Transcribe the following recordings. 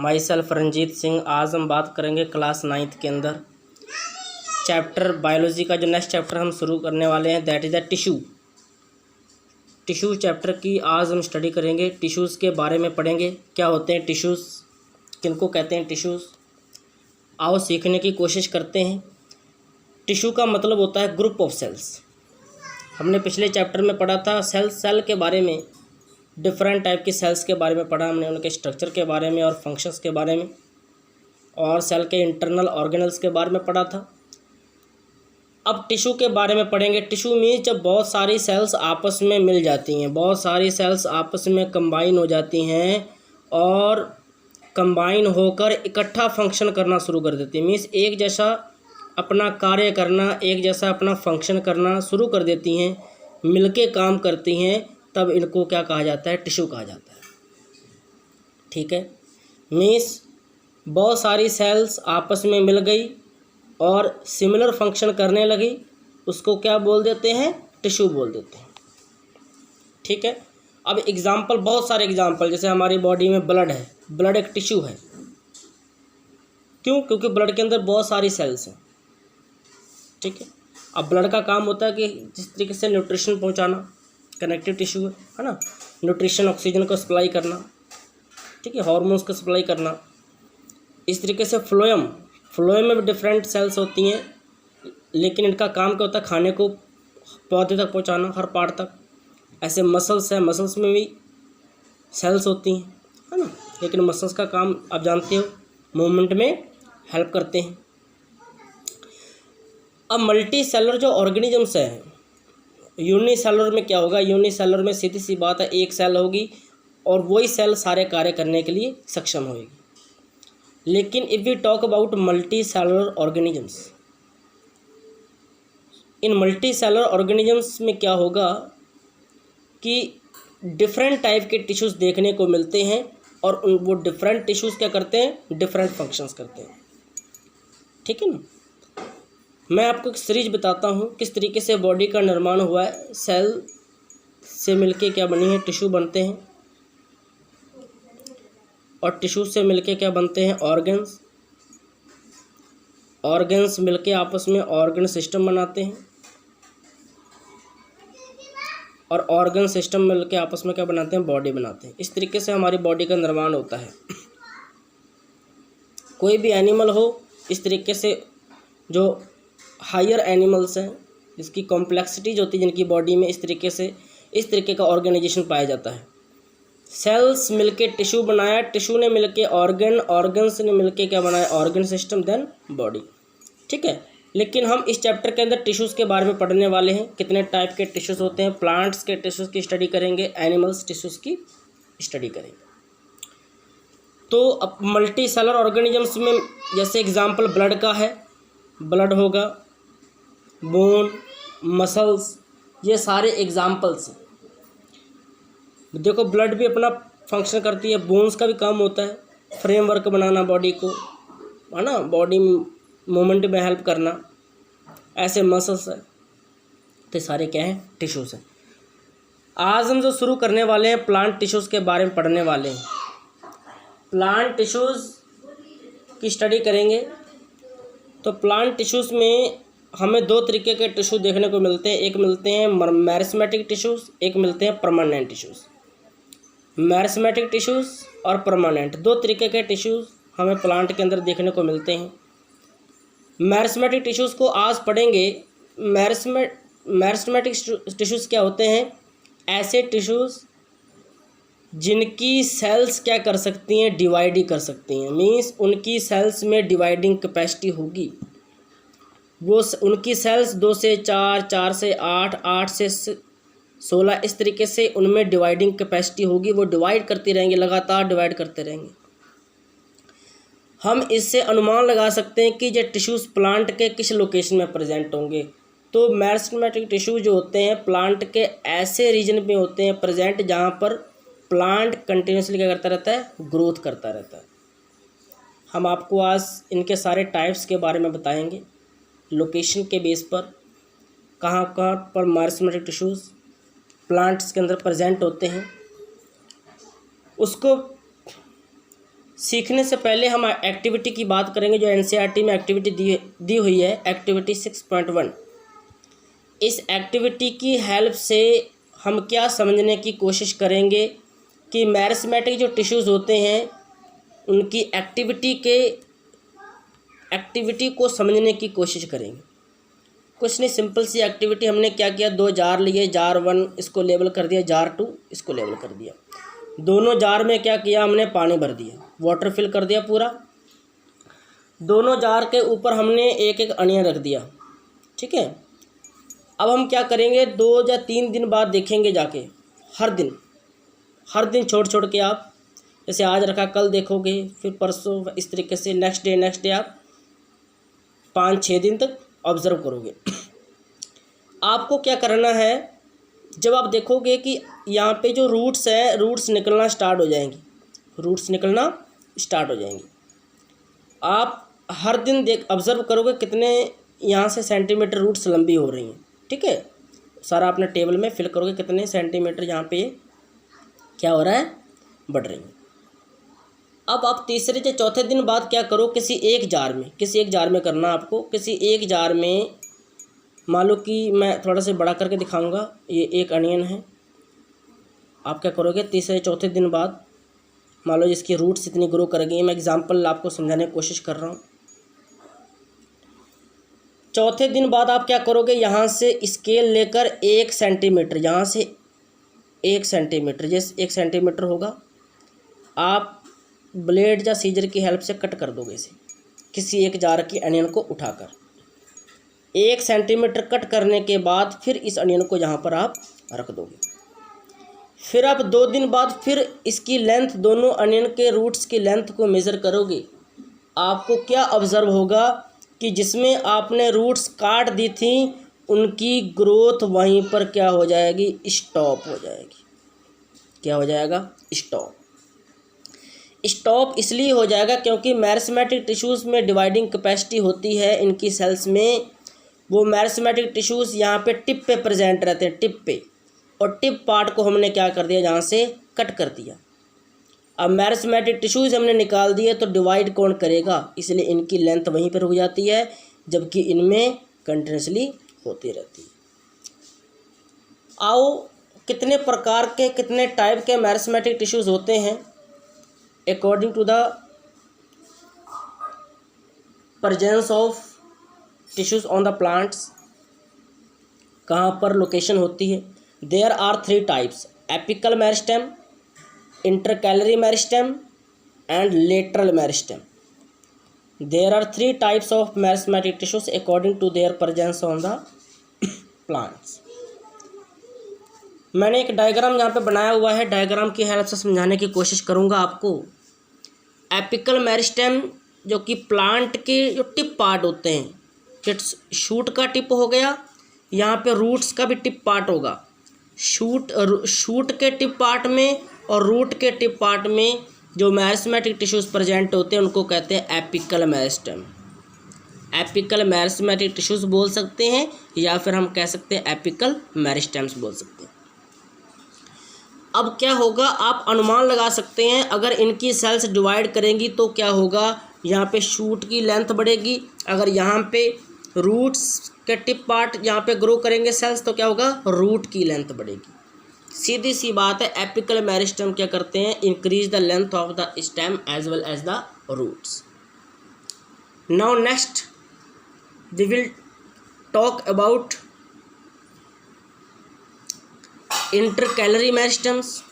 My self Ranjit Singh. आज हम बात करेंगे क्लास 9th के अंदर चैप्टर बायोलॉजी का जो नेक्स्ट चैप्टर हम शुरू करने वाले हैं that is the tissue chapter की आज हम स्टडी करेंगे। टिश्यूज़ के बारे में पढ़ेंगे, क्या होते हैं टिश्यूज़, किनको कहते हैं टिश्यूज़। आओ सीखने की कोशिश करते हैं। टिश्यू का मतलब होता है ग्रुप ऑफ सेल्स। हमने पिछले चैप्टर में पढ़ा था सेल के बारे में, डिफरेंट टाइप की सेल्स के बारे में पढ़ा हमने, उनके स्ट्रक्चर के बारे में और फंक्शंस के बारे में, और सेल के इंटरनल ऑर्गेनल्स के बारे में पढ़ा था। अब टिश्यू के बारे में पढ़ेंगे। टिश्यू मीन्स जब बहुत सारी सेल्स आपस में मिल जाती हैं, बहुत सारी सेल्स आपस में कंबाइन हो जाती हैं और कंबाइन होकर इकट्ठा फंक्शन करना शुरू कर देती हैं। मीन्स एक जैसा अपना कार्य करना, एक जैसा अपना फंक्शन करना शुरू कर देती हैं, मिलके काम करती हैं, तब इनको क्या कहा जाता है, टिश्यू कहा जाता है। ठीक है, मीन्स बहुत सारी सेल्स आपस में मिल गई और सिमिलर फंक्शन करने लगी, उसको क्या बोल देते हैं, टिश्यू बोल देते हैं। ठीक है, अब एग्जाम्पल, बहुत सारे एग्जाम्पल, जैसे हमारी बॉडी में ब्लड है, ब्लड एक टिश्यू है। क्यों? क्योंकि ब्लड के अंदर बहुत सारी सेल्स हैं। ठीक है, अब ब्लड का काम होता है कि जिस तरीके से न्यूट्रिशन पहुंचाना, कनेक्टिव टिश्यू है ना, न्यूट्रिशन, ऑक्सीजन को सप्लाई करना, ठीक है, हार्मोन्स को सप्लाई करना। इस तरीके से फ्लोएम में भी डिफरेंट सेल्स होती हैं, लेकिन इनका काम क्या होता है, खाने को पौधे तक पहुंचाना, हर पार्ट तक। ऐसे मसल्स है, मसल्स में भी सेल्स होती हैं, है ना, लेकिन मसल्स का काम आप जानते हो मूवमेंट में हेल्प करते हैं। अब मल्टी सेलर जो ऑर्गेनिजम्स हैं, यूनिसेलर में क्या होगा, यूनिसेलर में सीधी सी बात है, एक सेल होगी और वही सेल सारे कार्य करने के लिए सक्षम होगी। लेकिन if we talk about multicellular organisms, इन मल्टी सेलर ऑर्गेनिजम्स में क्या होगा कि डिफरेंट टाइप के टिश्यूज़ देखने को मिलते हैं और वो डिफरेंट टिश्यूज़ क्या करते हैं, डिफरेंट फंक्शंस करते हैं। ठीक है ना, मैं आपको एक सीरीज बताता हूँ किस तरीके से बॉडी का निर्माण हुआ है। सेल से मिलके क्या बनी है, टिश्यू बनते हैं, और टिश्यू से मिलके क्या बनते हैं, ऑर्गन्स। ऑर्गन्स मिलके आपस में ऑर्गन सिस्टम बनाते हैं, और ऑर्गन सिस्टम मिलके आपस में क्या बनाते हैं, बॉडी बनाते हैं। इस तरीके से हमारी बॉडी का निर्माण होता है। कोई भी एनिमल हो, इस तरीके से जो हायर एनिमल्स हैं, जिसकी कॉम्प्लेक्सिटीज होती है जिनकी बॉडी में, इस तरीके का ऑर्गेनाइजेशन पाया जाता है। सेल्स मिलके टिश्यू बनाया, टिश्यू ने मिलके ऑर्गन, ऑर्गन्स ने मिलके क्या बनाया, ऑर्गन सिस्टम, देन बॉडी। ठीक है, लेकिन हम इस चैप्टर के अंदर टिश्यूज़ के बारे में पढ़ने वाले हैं। कितने टाइप के टिश्यूज़ होते हैं, प्लांट्स के टिश्यूज़ की स्टडी करेंगे, एनिमल्स टिश्यूज़ की स्टडी करेंगे। तो अब मल्टी सेलर ऑर्गेनिजम्स में जैसे एग्जाम्पल ब्लड का है, ब्लड होगा, बोन, मसल्स, ये सारे एग्जाम्पल्स हैं। देखो ब्लड भी अपना फंक्शन करती है, बोन्स का भी काम होता है फ्रेमवर्क बनाना बॉडी को, है ना, बॉडी मूवमेंट में हेल्प करना। ऐसे मसल्स है, तो सारे क्या हैं, टिश्यूज़ हैं। आज हम जो शुरू करने वाले हैं प्लांट टिश्यूज़ के बारे में पढ़ने वाले हैं। प्लांट टिश्यूज़ की स्टडी करेंगे। तो प्लांट टिश्यूज़ में हमें दो तरीके के टिश्यू देखने को मिलते हैं। एक मिलते हैं मेरिस्मेटिक टिश्यूज़, एक मिलते हैं परमानेंट टिश्यूज़। मेरिस्मेटिक टिश्यूज़ और परमानेंट, दो तरीके के टिश्यूज़ हमें प्लांट के अंदर देखने को मिलते हैं। मेरिस्मेटिक टिश्यूज़ को आज पढ़ेंगे। मेरिस्मेटिक टिश्यूज़ क्या होते हैं, ऐसे टिश्यूज़ जिनकी सेल्स क्या कर सकती हैं, डिवाइड ही कर सकती हैं। मीन्स उनकी सेल्स में डिवाइडिंग कैपेसिटी होगी। वो उनकी सेल्स 2 से 4, 4 से 8, 8 से 16, इस तरीके से उनमें डिवाइडिंग कैपेसिटी होगी। वो डिवाइड करती रहेंगे, लगातार डिवाइड करते रहेंगे। हम इससे अनुमान लगा सकते हैं कि ये टिश्यूज़ प्लांट के किस लोकेशन में प्रेजेंट होंगे। तो मेरिस्टेमेटिक टिश्यू जो होते हैं प्लांट के ऐसे रीजन में होते हैं प्रेजेंट जहाँ पर प्लांट कंटिन्यूसली क्या करता रहता है, ग्रोथ करता रहता है। हम आपको आज इनके सारे टाइप्स के बारे में बताएंगे, लोकेशन के बेस पर कहाँ कहाँ पर मेरिस्टेमेटिक टिश्यूज़ प्लांट्स के अंदर प्रेजेंट होते हैं। उसको सीखने से पहले हम एक्टिविटी की बात करेंगे जो एनसीईआरटी में एक्टिविटी दी हुई है, एक्टिविटी 6.1। इस एक्टिविटी की हेल्प से हम क्या समझने की कोशिश करेंगे कि मैरिस्मेटिक जो टिश्यूज़ होते हैं उनकी एक्टिविटी को समझने की कोशिश करेंगे। कुछ नहीं, सिंपल सी एक्टिविटी। हमने क्या किया, 2 जार लिए, जार 1 इसको लेबल कर दिया, जार 2 इसको लेबल कर दिया। दोनों जार में क्या किया, हमने पानी भर दिया, वाटर फिल कर दिया पूरा। दोनों जार के ऊपर हमने एक एक अनियन रख दिया, ठीक है। अब हम क्या करेंगे, 2 या 3 दिन बाद देखेंगे जाके, हर दिन छोड़ के आप, जैसे आज रखा कल देखोगे, फिर परसों, इस तरीके से नेक्स्ट डे आप 5-6 दिन तक ऑब्ज़र्व करोगे। आपको क्या करना है, जब आप देखोगे कि यहाँ पे जो रूट्स है, रूट्स निकलना स्टार्ट हो जाएंगी, आप हर दिन ऑब्ज़र्व करोगे कितने यहाँ से सेंटीमीटर रूट्स लंबी हो रही हैं, ठीक है। सारा अपने टेबल में फिल करोगे कितने सेंटीमीटर यहाँ पे क्या हो रहा है, बढ़ रही है। अब आप तीसरे या चौथे दिन बाद क्या करो, किसी एक जार में करना आपको। किसी एक जार में, मान लो कि मैं थोड़ा सा बड़ा करके दिखाऊंगा, ये एक अनियन है। आप क्या करोगे, तीसरे चौथे दिन बाद, मान लो जिसकी रूट्स इतनी ग्रो कर गई, मैं एग्जांपल आपको समझाने की कोशिश कर रहा हूँ। चौथे दिन बाद आप क्या करोगे, यहाँ से स्केल लेकर 1 सेंटीमीटर, यहाँ से 1 सेंटीमीटर, जैसे 1 सेंटीमीटर होगा, आप ब्लेड या सीजर की हेल्प से कट कर दोगे इसे, किसी एक जार की अनियन को उठाकर। 1 सेंटीमीटर कट करने के बाद फिर इस अनियन को यहाँ पर आप रख दोगे। फिर आप 2 दिन बाद फिर इसकी लेंथ, दोनों अनियन के रूट्स की लेंथ को मेज़र करोगे। आपको क्या ऑब्ज़र्व होगा कि जिसमें आपने रूट्स काट दी थी उनकी ग्रोथ वहीं पर क्या हो जाएगी, स्टॉप हो जाएगी। क्या हो जाएगा, स्टॉप इसलिए हो जाएगा क्योंकि मैरिस्मेटिक टिश्यूज़ में डिवाइडिंग कैपेसिटी होती है इनकी सेल्स में। वो मैरिस्मेटिक टिश्यूज़ यहाँ पे टिप पे प्रेजेंट रहते हैं, टिप पे, और टिप पार्ट को हमने क्या कर दिया, यहाँ से कट कर दिया। अब मैरिस्मेटिक टिश्यूज़ हमने निकाल दिए तो डिवाइड कौन करेगा, इसलिए इनकी लेंथ वहीं पर रुक जाती है, जबकि इनमें कंटिन्यूसली होती रहती है। आओ, कितने प्रकार के, कितने टाइप के मैरिस्मेटिक टिश्यूज़ होते हैं according to the presence of tissues on the plants, कहाँ पर लोकेशन होती है। There are 3 types, apical meristem, intercalary meristem and lateral meristem. There are 3 types of meristematic tissues according to their presence on the plants. मैंने एक diagram यहाँ पे बनाया हुआ है, डायग्राम की हेल्प से समझाने की कोशिश करूँगा आपको। एपिकल मेरिस्टेम जो कि प्लांट के जो टिप पार्ट होते हैं, शूट का टिप हो गया, यहाँ पे रूट्स का भी टिप पार्ट होगा। शूट के टिप पार्ट में और रूट के टिप पार्ट में जो मैरिस्मेटिक टिश्यूज़ प्रेजेंट होते हैं उनको कहते हैं apical meristem. Apical meristematic tissues बोल सकते हैं, या फिर हम कह सकते हैं एपिकल मेरिस्टेम्स बोल सकते हैं। अब क्या होगा, आप अनुमान लगा सकते हैं, अगर इनकी सेल्स डिवाइड करेंगी तो क्या होगा, यहाँ पे शूट की लेंथ बढ़ेगी। अगर यहाँ पे रूट्स के टिप पार्ट यहाँ पे ग्रो करेंगे सेल्स तो क्या होगा, रूट की लेंथ बढ़ेगी। सीधी सी बात है। एपिकल मेरिस्टेम क्या करते हैं, increase the length of the stem as well as the roots. Now next we will talk about intercalary meristems.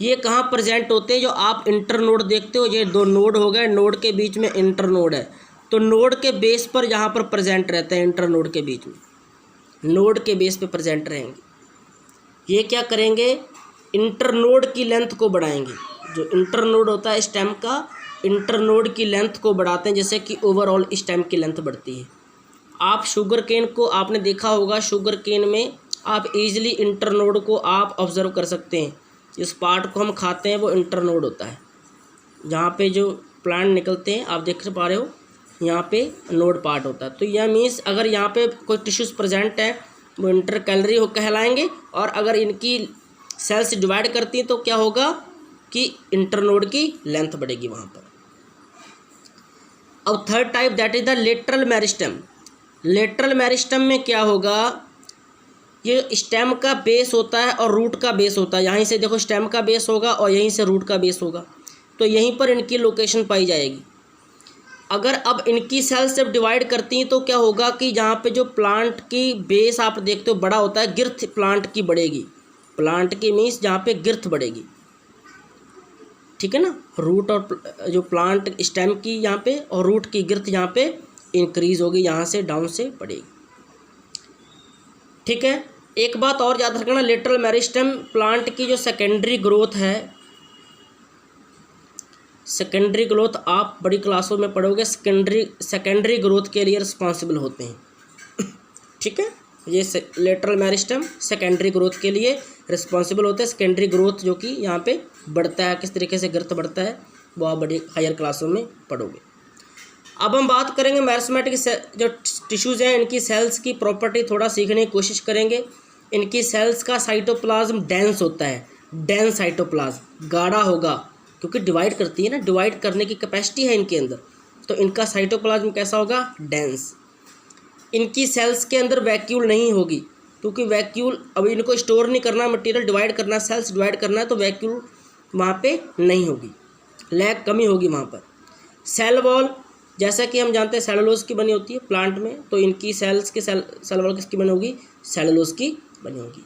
ये कहाँ प्रेजेंट होते हैं, जो आप इंटरनोड देखते हो, ये 2 नोड हो गए, नोड के बीच में इंटरनोड है, तो नोड के बेस पर यहाँ पर प्रेजेंट रहते हैं, इंटरनोड के बीच में, नोड के बेस पे प्रेजेंट रहेंगे। ये क्या करेंगे, इंटरनोड की लेंथ को बढ़ाएंगे। जो इंटरनोड होता है स्टेम का, इंटरनोड की लेंथ को बढ़ाते हैं, जैसे कि ओवरऑल स्टेम की लेंथ बढ़ती है। आप शुगर केन को आपने देखा होगा, शुगर केन में आप इजीली इंटरनोड को आप ऑब्जर्व कर सकते हैं। जिस पार्ट को हम खाते हैं वो इंटरनोड होता है, जहाँ पे जो प्लांट निकलते हैं आप देख पा रहे हो, यहाँ पे नोड पार्ट होता है। तो यह मीन्स अगर यहाँ पे कोई टिश्यूज़ प्रेजेंट है वो इंटरकैलरी हो कहलाएंगे, और अगर इनकी सेल्स डिवाइड करती हैं तो क्या होगा कि इंटरनोड की लेंथ बढ़ेगी वहाँ पर। अब third type that is the lateral meristem. Lateral meristem में क्या होगा, ये स्टेम का बेस होता है और रूट का बेस होता है। यहीं से देखो स्टेम का बेस होगा और यहीं से रूट का बेस होगा, तो यहीं पर इनकी लोकेशन पाई जाएगी। अगर अब इनकी सेल्स जब डिवाइड करती हैं तो क्या होगा कि जहाँ पे जो प्लांट की बेस आप देखते हो बड़ा होता है, गिर्थ प्लांट की बढ़ेगी। प्लांट की मीन्स जहाँ पे गिर्थ बढ़ेगी, ठीक है ना। रूट और जो प्लांट स्टेम की यहाँ पे और रूट की गिर्थ यहाँ पे इंक्रीज होगी, यहाँ से डाउन से बढ़ेगी, ठीक है। एक बात और याद रखना, लेटरल मेरिस्टेम प्लांट की जो सेकेंडरी ग्रोथ है, सेकेंडरी ग्रोथ आप बड़ी क्लासों में पढ़ोगे, सेकेंडरी ग्रोथ के लिए रिस्पॉन्सिबल होते हैं, ठीक है। ये लेटरल मेरिस्टेम सेकेंडरी ग्रोथ के लिए रिस्पॉन्सिबल होते हैं। सेकेंडरी ग्रोथ जो कि यहाँ पे बढ़ता है, किस तरीके से ग्रोथ बढ़ता है वो आप बड़ी हायर क्लासों में पढ़ोगे। अब हम बात करेंगे मेरिस्टेमेटिक जो टिश्यूज़ हैं इनकी सेल्स की प्रॉपर्टी थोड़ा सीखने की कोशिश करेंगे। इनकी सेल्स का साइटोप्लाज्म डेंस होता है, डेंस साइटोप्लाज्म, गाढ़ा होगा, क्योंकि डिवाइड करती है ना, डिवाइड करने की कैपेसिटी है इनके अंदर, तो इनका साइटोप्लाज्म कैसा होगा, डेंस। इनकी सेल्स के अंदर वैक्यूल नहीं होगी, क्योंकि वैक्यूल अब इनको स्टोर नहीं करना, मटेरियल डिवाइड करना, सेल्स डिवाइड करना है, तो वैक्यूल वहाँ पे नहीं होगी, लैग कमी होगी वहाँ पर। सेल वॉल जैसा कि हम जानते हैं सेलुलोज की बनी होती है प्लांट में, तो इनकी सेल्स के सेल वॉल किसकी बनी होगी, सेलुलोज की बनी होगी।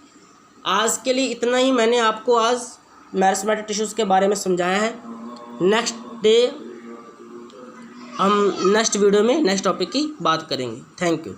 आज के लिए इतना ही मैंने आपको आज मेरिस्टेमेटिक टिश्यूज़ के बारे में समझाया है। नेक्स्ट डे हम नेक्स्ट वीडियो में नेक्स्ट टॉपिक की बात करेंगे। Thank you.